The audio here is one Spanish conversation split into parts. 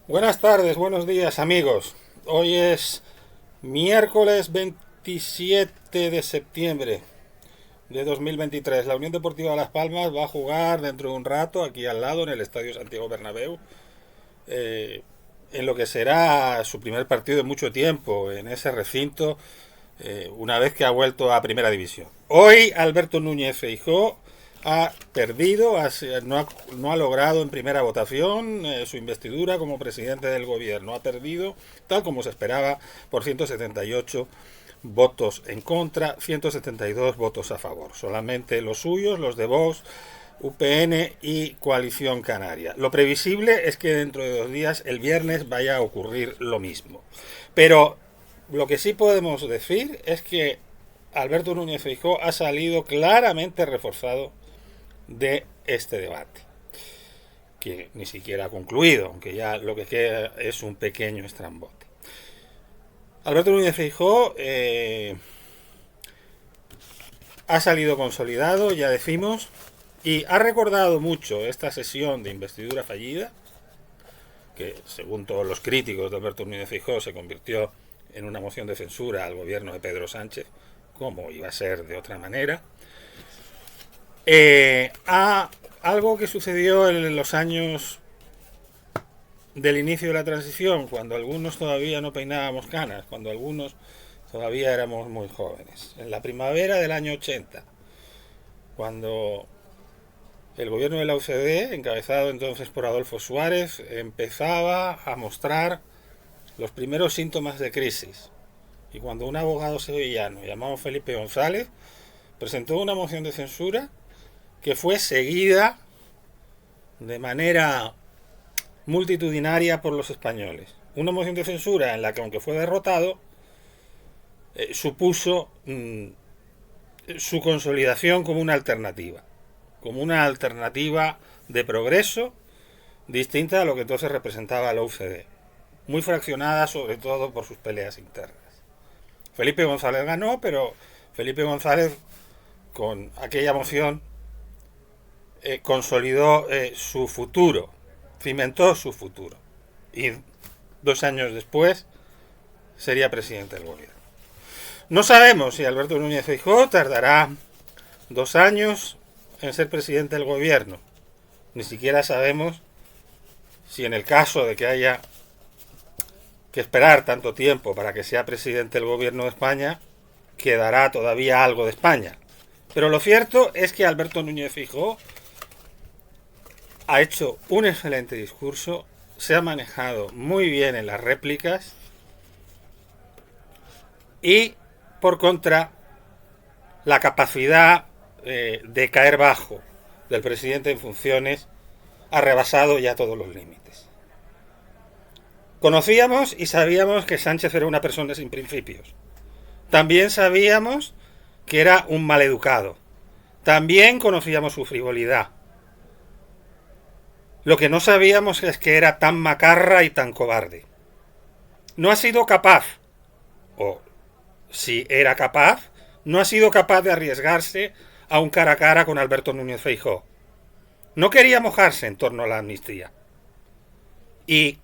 Buenas tardes, buenos días amigos. Hoy es miércoles 27 de septiembre de 2023. La Unión Deportiva Las Palmas va a jugar dentro de un rato aquí al lado en el Estadio Santiago Bernabéu, eh, en lo que será su primer partido en mucho tiempo en ese recinto, una vez que ha vuelto a Primera División. Hoy Alberto Núñez Feijóo ha perdido, no ha logrado en primera votación su investidura como presidente del gobierno. Ha perdido, tal como se esperaba, por 178 votos en contra, 172 votos a favor. Solamente los suyos, los de Vox, UPN y Coalición Canaria. Lo previsible es que dentro de 2 días, el viernes, vaya a ocurrir lo mismo. Pero lo que sí podemos decir es que Alberto Núñez Feijóo ha salido claramente reforzado de este debate, que ni siquiera ha concluido, aunque ya lo que queda es un pequeño estrambote. Alberto Núñez Feijóo ha salido consolidado, ya decimos, y ha recordado mucho esta sesión de investidura fallida, que según todos los críticos de Alberto Núñez Feijóo se convirtió en una moción de censura al gobierno de Pedro Sánchez, como iba a ser de otra manera. A algo que sucedió en los años del inicio de la transición, cuando algunos todavía no peinábamos canas, cuando algunos todavía éramos muy jóvenes. En la primavera del año 80, cuando el gobierno de la UCD, encabezado entonces por Adolfo Suárez, empezaba a mostrar los primeros síntomas de crisis. Y cuando un abogado sevillano llamado Felipe González presentó una moción de censura que fue seguida de manera multitudinaria por los españoles. Una moción de censura en la que, aunque fue derrotado, supuso su consolidación como una alternativa de progreso distinta a lo que entonces representaba la UCD, muy fraccionada sobre todo por sus peleas internas. Felipe González ganó, pero Felipe González, con aquella moción, consolidó su futuro, cimentó su futuro, y 2 años después sería presidente del gobierno. No sabemos si Alberto Núñez Feijóo tardará 2 años en ser presidente del gobierno. Ni siquiera sabemos si, en el caso de que haya que esperar tanto tiempo para que sea presidente del gobierno de España, quedará todavía algo de España. Pero lo cierto es que Alberto Núñez Feijóo ha hecho un excelente discurso, se ha manejado muy bien en las réplicas y, por contra, la capacidad de caer bajo del presidente en funciones ha rebasado ya todos los límites. Conocíamos y sabíamos que Sánchez era una persona sin principios. También sabíamos que era un maleducado. También conocíamos su frivolidad. Lo que no sabíamos es que era tan macarra y tan cobarde. No ha sido capaz, o si era capaz, no ha sido capaz de arriesgarse a un cara a cara con Alberto Núñez Feijóo. No quería mojarse en torno a la amnistía. Y,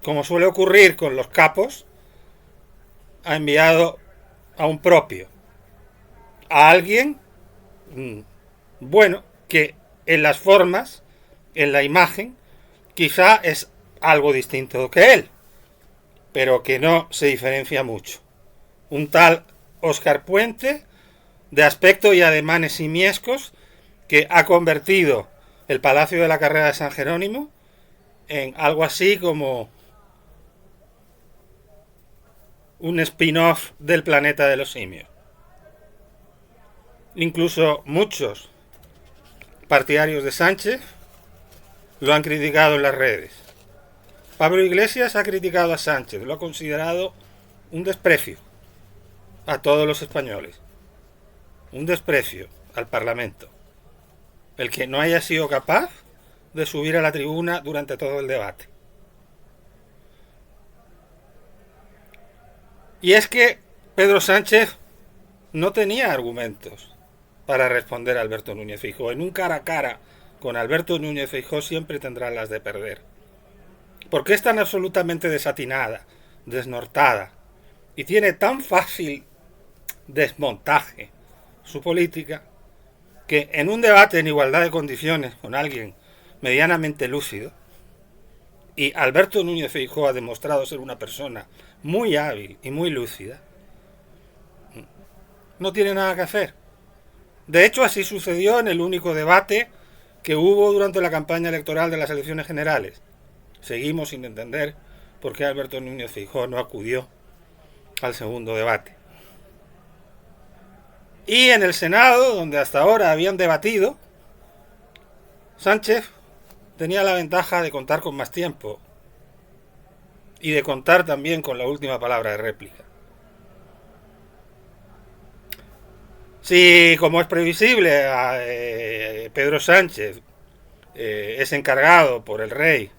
como suele ocurrir con los capos, ha enviado a un propio, a alguien, bueno, que en las formas, en la imagen, quizá es algo distinto que él, pero que no se diferencia mucho. Un tal Óscar Puente, de aspecto y ademanes simiescos, que ha convertido el Palacio de la Carrera de San Jerónimo en algo así como un spin-off del planeta de los simios. Incluso muchos partidarios de Sánchez lo han criticado en las redes. Pablo Iglesias ha criticado a Sánchez, lo ha considerado un desprecio a todos los españoles, un desprecio al Parlamento, el que no haya sido capaz de subir a la tribuna durante todo el debate. Y es que Pedro Sánchez no tenía argumentos para responder a Alberto Núñez Feijóo. En un cara a cara con Alberto Núñez Feijóo siempre tendrá las de perder. ¿Por qué es tan absolutamente desatinada, desnortada y tiene tan fácil desmontaje su política que en un debate en igualdad de condiciones con alguien medianamente lúcido, y Alberto Núñez Feijóo ha demostrado ser una persona muy hábil y muy lúcida, no tiene nada que hacer? De hecho, así sucedió en el único debate que hubo durante la campaña electoral de las elecciones generales. Seguimos sin entender por qué Alberto Núñez Feijóo no acudió al segundo debate. Y en el Senado, donde hasta ahora habían debatido, Sánchez tenía la ventaja de contar con más tiempo y de contar también con la última palabra de réplica. Si, como es previsible, Pedro Sánchez es encargado por el rey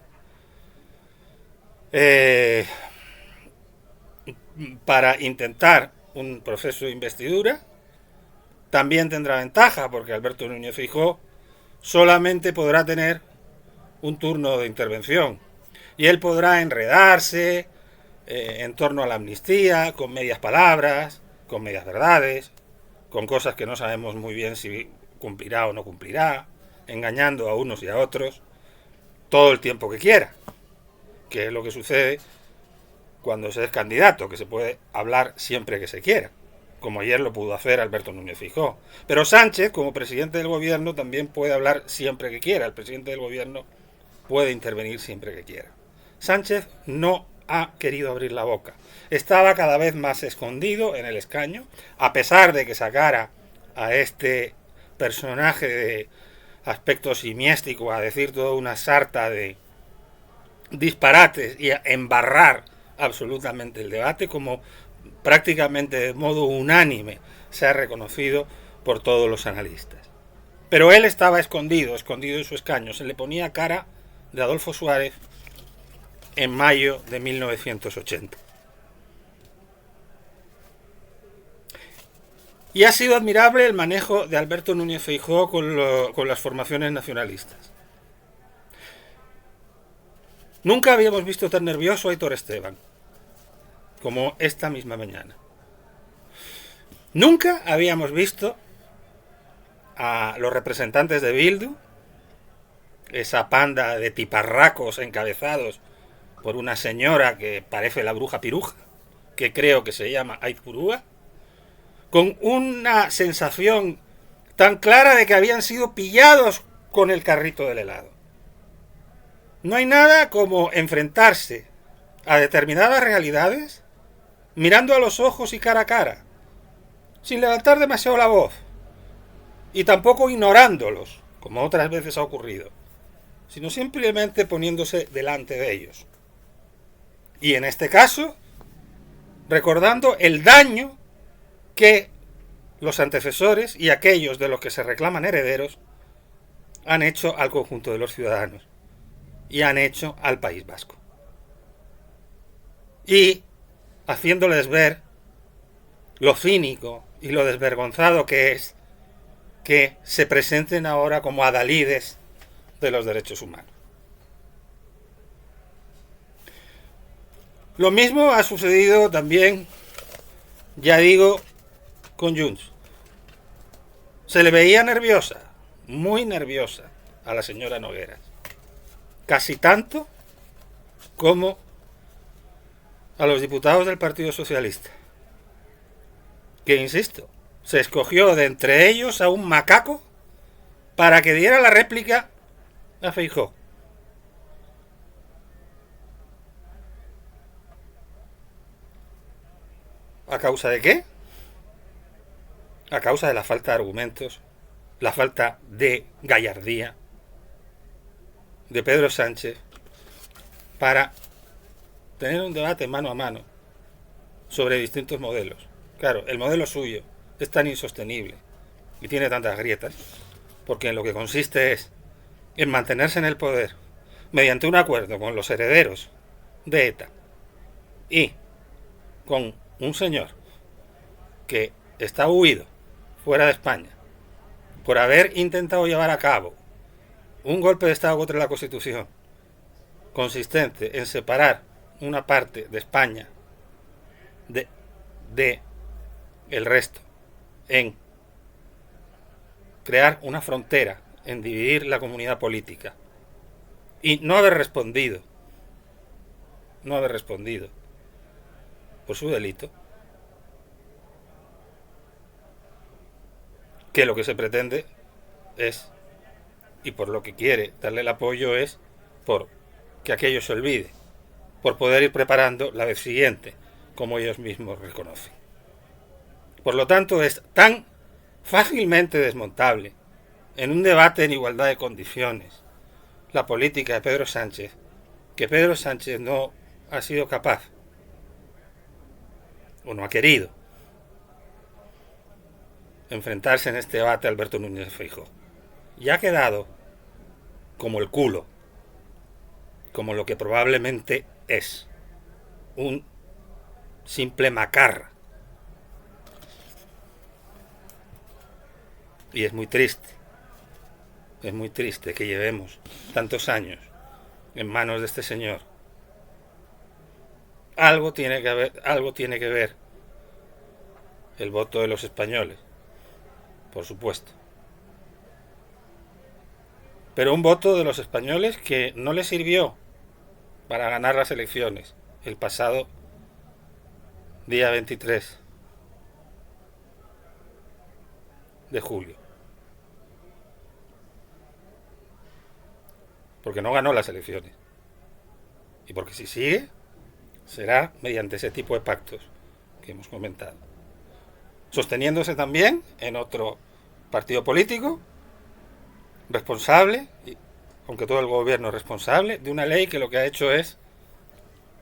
para intentar un proceso de investidura, también tendrá ventaja, porque Alberto Núñez Feijóo solamente podrá tener un turno de intervención y él podrá enredarse en torno a la amnistía con medias palabras, con medias verdades, con cosas que no sabemos muy bien si cumplirá o no cumplirá, engañando a unos y a otros todo el tiempo que quiera, que es lo que sucede cuando se es candidato, que se puede hablar siempre que se quiera, como ayer lo pudo hacer Alberto Núñez Feijóo. Pero Sánchez, como presidente del gobierno, también puede hablar siempre que quiera. El presidente del gobierno puede intervenir siempre que quiera. Sánchez no ha querido abrir la boca. Estaba cada vez más escondido en el escaño, a pesar de que sacara a este personaje de aspecto simiéstico a decir toda una sarta de disparates y a embarrar absolutamente el debate, como prácticamente de modo unánime se ha reconocido por todos los analistas. Pero él estaba escondido en su escaño. Se le ponía cara de Adolfo Suárez en mayo de 1980. Y ha sido admirable el manejo de Alberto Núñez Feijóo con las formaciones nacionalistas. Nunca habíamos visto tan nervioso a Aitor Esteban como esta misma mañana. Nunca habíamos visto a los representantes de Bildu, esa panda de tiparracos encabezados por una señora que parece la bruja piruja, que creo que se llama Aizpurúa, con una sensación tan clara de que habían sido pillados con el carrito del helado. No hay nada como enfrentarse a determinadas realidades mirando a los ojos y cara a cara, sin levantar demasiado la voz, y tampoco ignorándolos, como otras veces ha ocurrido, sino simplemente poniéndose delante de ellos. Y en este caso, recordando el daño que los antecesores y aquellos de los que se reclaman herederos han hecho al conjunto de los ciudadanos y han hecho al País Vasco. Y haciéndoles ver lo cínico y lo desvergonzado que es que se presenten ahora como adalides de los derechos humanos. Lo mismo ha sucedido también, ya digo, con Junts. Se le veía nerviosa, muy nerviosa, a la señora Nogueras. Casi tanto como a los diputados del Partido Socialista. Que, insisto, se escogió de entre ellos a un macaco para que diera la réplica a Feijóo. ¿A causa de qué? A causa de la falta de argumentos, la falta de gallardía de Pedro Sánchez para tener un debate mano a mano sobre distintos modelos. Claro, el modelo suyo es tan insostenible y tiene tantas grietas porque en lo que consiste es en mantenerse en el poder mediante un acuerdo con los herederos de ETA y con un señor que está huido fuera de España por haber intentado llevar a cabo un golpe de Estado contra la Constitución consistente en separar una parte de España de el resto, en crear una frontera, en dividir la comunidad política, y no haber respondido por su delito, que lo que se pretende es, y por lo que quiere darle el apoyo, es por que aquello se olvide, por poder ir preparando la vez siguiente, como ellos mismos reconocen. Por lo tanto, es tan fácilmente desmontable en un debate en igualdad de condiciones la política de Pedro Sánchez, que Pedro Sánchez no ha sido capaz, o no ha querido, enfrentarse en este debate a Alberto Núñez Feijóo. Y ha quedado como el culo, como lo que probablemente es, un simple macarra. Y es muy triste que llevemos tantos años en manos de este señor. Algo tiene que ver el voto de los españoles, por supuesto. Pero un voto de los españoles que no le sirvió para ganar las elecciones el pasado día 23 de julio. Porque no ganó las elecciones. Y porque si sigue, será mediante ese tipo de pactos que hemos comentado. Sosteniéndose también en otro partido político responsable, aunque todo el gobierno es responsable, de una ley que lo que ha hecho es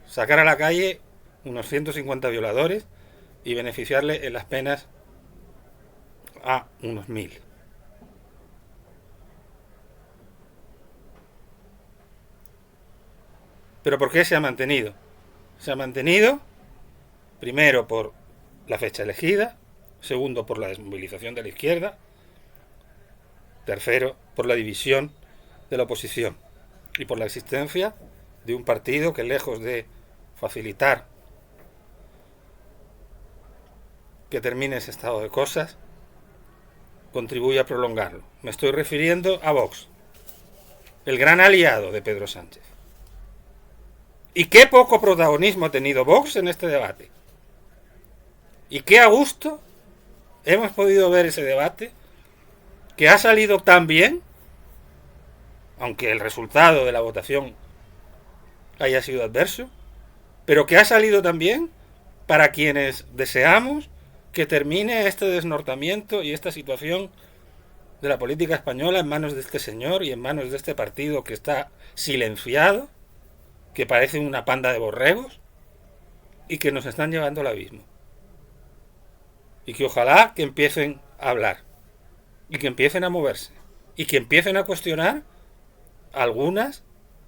sacar a la calle unos 150 violadores y beneficiarle en las penas a unos 1000. ¿Pero por qué se ha mantenido? Se ha mantenido, primero, por la fecha elegida, segundo, por la desmovilización de la izquierda, tercero, por la división de la oposición y por la existencia de un partido que, lejos de facilitar que termine ese estado de cosas, contribuye a prolongarlo. Me estoy refiriendo a Vox, el gran aliado de Pedro Sánchez. Y qué poco protagonismo ha tenido Vox en este debate. Y qué a gusto hemos podido ver ese debate, que ha salido tan bien, aunque el resultado de la votación haya sido adverso, pero que ha salido tan bien para quienes deseamos que termine este desnortamiento y esta situación de la política española en manos de este señor y en manos de este partido que está silenciado, que parece una panda de borregos y que nos están llevando al abismo. Y que ojalá que empiecen a hablar y que empiecen a moverse y que empiecen a cuestionar algunas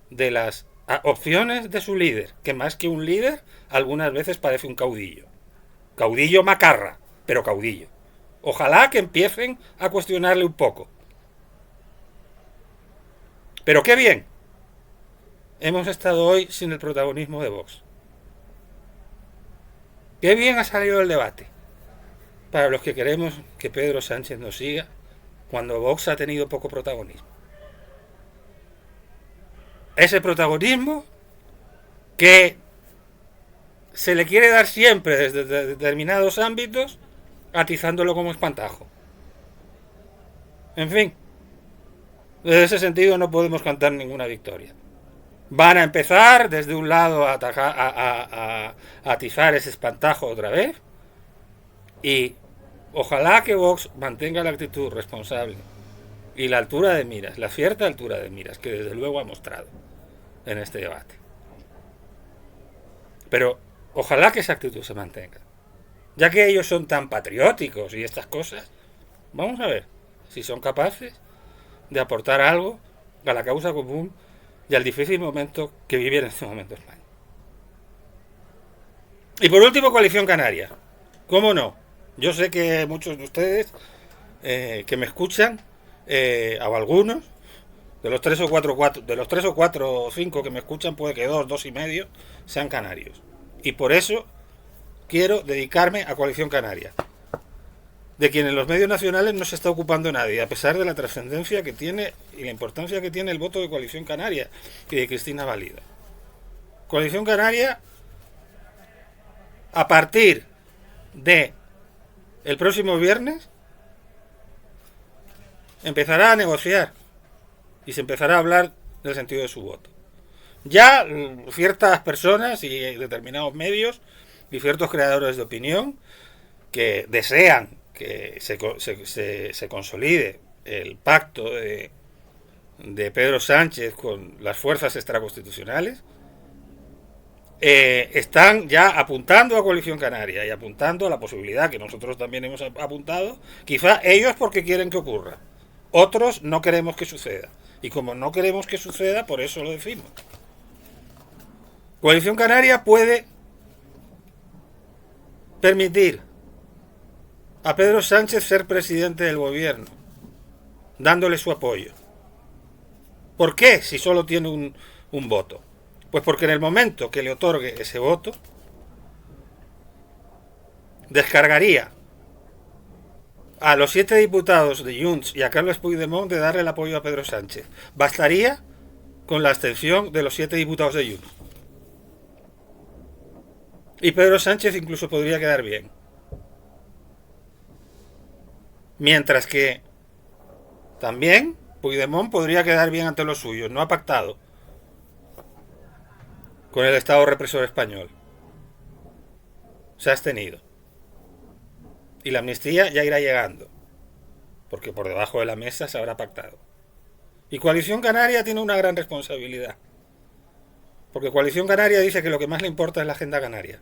de las opciones de su líder, que más que un líder algunas veces parece un caudillo. Caudillo macarra, pero caudillo. Ojalá que empiecen a cuestionarle un poco. Pero qué bien hemos estado hoy sin el protagonismo de Vox. Qué bien ha salido el debate para los que queremos que Pedro Sánchez nos siga cuando Vox ha tenido poco protagonismo. Ese protagonismo que se le quiere dar siempre desde determinados ámbitos, atizándolo como espantajo. En fin, desde ese sentido no podemos cantar ninguna victoria. Van a empezar desde un lado a atizar ese espantajo otra vez, y ojalá que Vox mantenga la actitud responsable y la altura de miras, la cierta altura de miras que desde luego ha mostrado en este debate. Pero ojalá que esa actitud se mantenga, ya que ellos son tan patrióticos y estas cosas. Vamos a ver si son capaces de aportar algo a la causa común y al difícil momento que vive en este momento España. Y por último, Coalición Canaria. ¿Cómo no? Yo sé que muchos de ustedes que me escuchan, o algunos, De los 3 o 5 que me escuchan, puede que 2 y medio sean canarios. Y por eso quiero dedicarme a Coalición Canaria, de quien en los medios nacionales no se está ocupando nadie, a pesar de la trascendencia que tiene y la importancia que tiene el voto de Coalición Canaria y de Cristina Valida. Coalición Canaria, a partir de el próximo viernes, empezará a negociar y se empezará a hablar del sentido de su voto. Ya ciertas personas y determinados medios y ciertos creadores de opinión que desean que se consolide el pacto de Pedro Sánchez con las fuerzas extraconstitucionales, están ya apuntando a Coalición Canaria y apuntando a la posibilidad que nosotros también hemos apuntado, quizá ellos porque quieren que ocurra, otros no queremos que suceda, y como no queremos que suceda, por eso lo decimos. Coalición Canaria puede permitir a Pedro Sánchez ser presidente del gobierno, dándole su apoyo. ¿Por qué si solo tiene un voto? Pues porque en el momento que le otorgue ese voto, descargaría a los 7 diputados de Junts y a Carles Puigdemont de darle el apoyo a Pedro Sánchez. Bastaría con la abstención de los 7 diputados de Junts. Y Pedro Sánchez incluso podría quedar bien. Mientras que también Puigdemont podría quedar bien ante los suyos. No ha pactado con el Estado represor español. Se ha abstenido. Y la amnistía ya irá llegando, porque por debajo de la mesa se habrá pactado. Y Coalición Canaria tiene una gran responsabilidad, porque Coalición Canaria dice que lo que más le importa es la agenda canaria.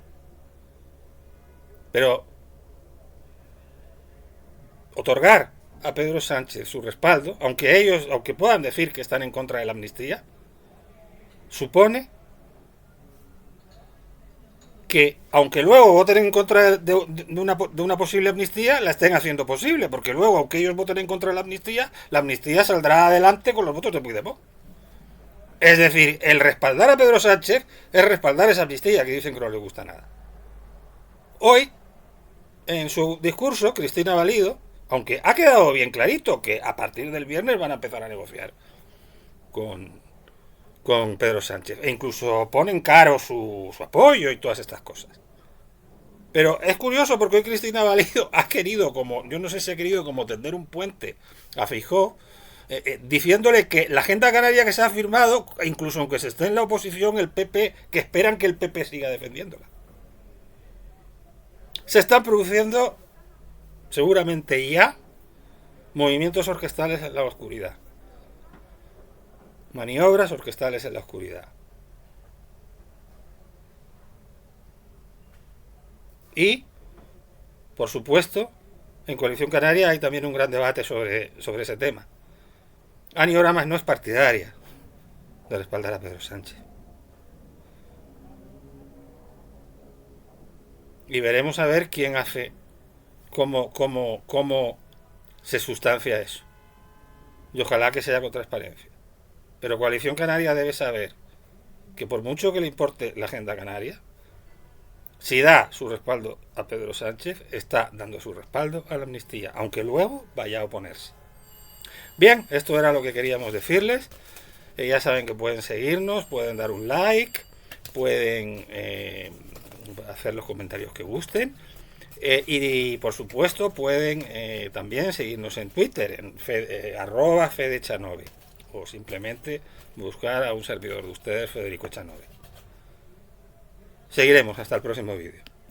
Pero otorgar a Pedro Sánchez su respaldo, aunque puedan decir que están en contra de la amnistía, supone que, aunque luego voten en contra de una posible amnistía, la estén haciendo posible, porque luego, aunque ellos voten en contra de la amnistía saldrá adelante con los votos de Puigdemont. Es decir, el respaldar a Pedro Sánchez es respaldar esa amnistía que dicen que no les gusta nada. Hoy, en su discurso, Cristina Valido, aunque ha quedado bien clarito que a partir del viernes van a empezar a negociar con Pedro Sánchez, e incluso ponen caro su apoyo y todas estas cosas. Pero es curioso porque hoy Cristina Valido ha querido, yo no sé si ha querido como tender un puente a Feijóo, diciéndole que la agenda canaria que se ha firmado, incluso aunque se esté en la oposición, el PP, que esperan que el PP siga defendiéndola. Se están produciendo, seguramente ya, movimientos orquestales en la oscuridad. Maniobras orquestales en la oscuridad. Y, por supuesto, en Coalición Canaria hay también un gran debate sobre ese tema. Ani Oramas no es partidaria de respaldar a Pedro Sánchez. Y veremos a ver quién hace, cómo se sustancia eso. Y ojalá que sea con transparencia. Pero Coalición Canaria debe saber que por mucho que le importe la agenda canaria, si da su respaldo a Pedro Sánchez, está dando su respaldo a la amnistía, aunque luego vaya a oponerse. Bien, esto era lo que queríamos decirles. Ya saben que pueden seguirnos, pueden dar un like, pueden hacer los comentarios que gusten. Y por supuesto pueden también seguirnos en Twitter, en @FedeChanove, o simplemente buscar a un servidor de ustedes, Federico Chanove. Seguiremos hasta el próximo vídeo.